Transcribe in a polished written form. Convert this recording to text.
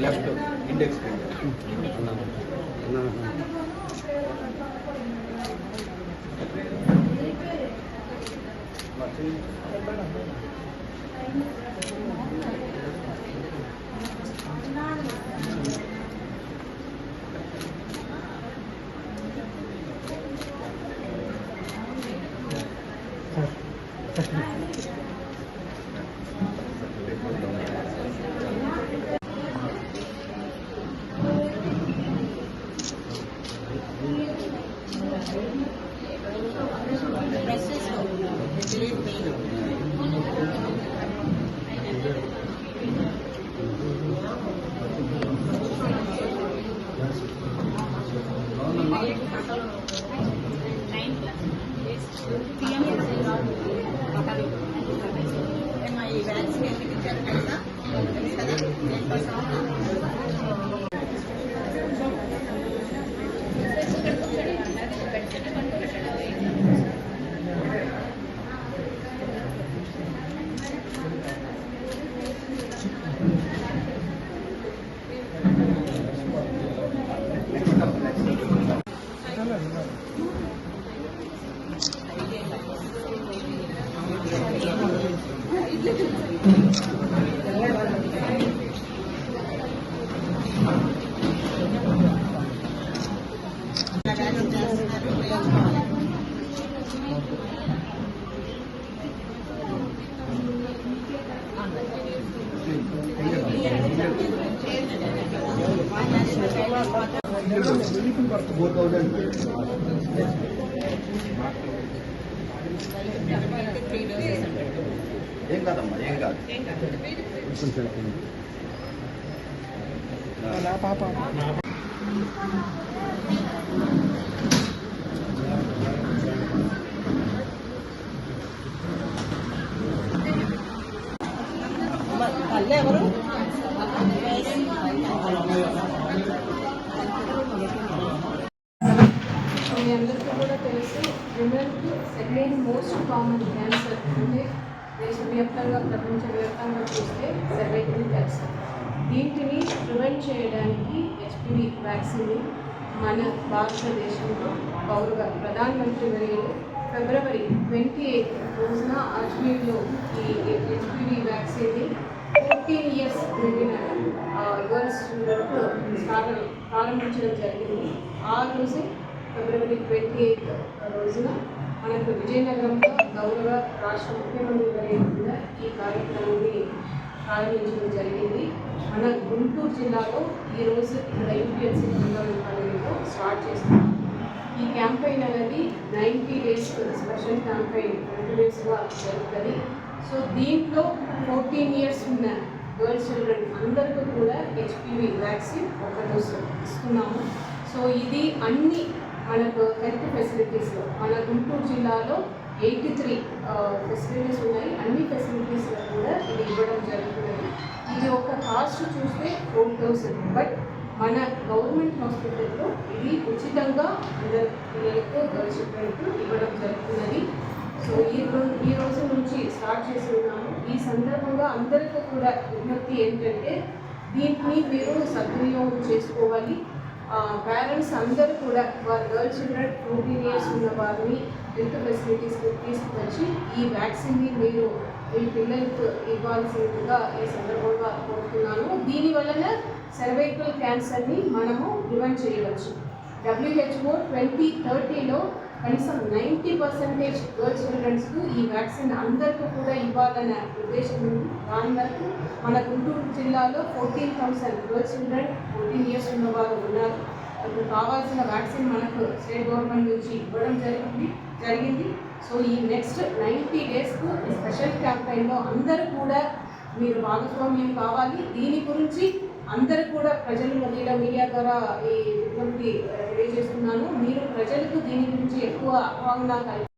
Left index ఏం కాదమ్మా ఏం కాదు ఎవరు మీ అందరికీ కూడా తెలుసు విమెన్కి సెకండ్ మోస్ట్ కామన్ క్యాన్సర్ అంటే దేశవ్యాప్తంగా ప్రపంచవ్యాప్తంగా చూస్తే సర్వైకల్ క్యాన్సర్. వీటిని ప్రివెంట్ చేయడానికి హెచ్పివి వ్యాక్సిన్ని మన భారతదేశంలో గౌరవ ప్రధానమంత్రి వర్యులు ఫిబ్రవరి 28 రోజున అజ్మీర్లో ఈ హెచ్పివి వ్యాక్సిన్ని 14 years నిండిన గర్ల్స్ ప్రారంభించడం జరిగింది. ఆ రోజు ఫిబ్రవరి 28 రోజున మనకు విజయనగరంలో గౌరవ రాష్ట్ర ముఖ్యమంత్రి వర్యులుగా ఈ కార్యక్రమాన్ని ప్రారంభించడం జరిగింది. మన గుంటూరు జిల్లాలో ఈరోజు ఇక్కడ యూపీఎస్సీ కాలేజీలో స్టార్ట్ చేస్తున్నాం. ఈ క్యాంపెయిన్ అనేది 90 days స్పెషల్ క్యాంపెయిన్ కంటిన్యూస్గా జరుగుతుంది. సో దీంట్లో 14 years ఉన్న గర్ల్స్ చిల్డ్రన్ అందరికీ కూడా హెచ్పివి వ్యాక్సిన్ ఒక డోసు ఇస్తున్నాము. సో ఇది అన్ని మనకు హెల్త్ ఫెసిలిటీస్లో మన గుంటూరు జిల్లాలో 83 ఫెసిలిటీస్ ఉన్నాయి. అన్ని ఫెసిలిటీస్లో కూడా ఇది ఇవ్వడం జరుగుతున్నది. ఇది ఒక కాస్ట్ చూస్తే 4,000, బట్ మన గవర్నమెంట్ హాస్పిటల్లో ఇది ఉచితంగా అందరు పిల్లలకు గర్ల్స్ చిల్డ్రన్కు ఇవ్వడం జరుగుతున్నది. సో ఈ రోజు నుంచి స్టార్ట్ చేసి ఉన్నాము. ఈ సందర్భంగా అందరికీ కూడా విజ్ఞప్తి ఏంటంటే దీన్ని మీరు సద్వినియోగం చేసుకోవాలి. పేరెంట్స్ అందరూ కూడా వారి గర్ల్ చిల్డ్రన్ 14 years ఉన్న వారిని హెల్త్ ఫెసిలిటీస్కి తీసుకువచ్చి ఈ వ్యాక్సిన్ని మీరు మీ పిల్లలకు ఇవ్వాల్సిందిగా ఈ సందర్భంగా కోరుతున్నాను. దీనివలన సర్వైకల్ క్యాన్సర్ని మనము ప్రివెంట్ చేయవచ్చు. WHO 2030లో కనీసం 90% గర్ల్ చిల్డ్రన్స్కు ఈ వ్యాక్సిన్ అందరికీ కూడా ఇవ్వాలనే ఉద్దేశం ఉంది. దాని వరకు మన గుంటూరు జిల్లాలో 14,000 గర్ల్ చిల్డ్రన్ 14 years ఉన్నవారు ఉన్నారు. ఇప్పుడు కావాల్సిన వ్యాక్సిన్ మనకు స్టేట్ గవర్నమెంట్ నుంచి ఇవ్వడం జరిగింది. సో ఈ నెక్స్ట్ 90 daysకు స్పెషల్ క్యాంపెయిన్లో అందరూ కూడా మీరు భాగస్వామ్యం కావాలి. దీని గురించి అందరూ కూడా ప్రజల మధ్యలో మీడియా ద్వారా ఈ విజ్ఞప్తి తెలియజేస్తున్నాను. మీరు ప్రజలకు దీని గురించి ఎక్కువ అవగాహన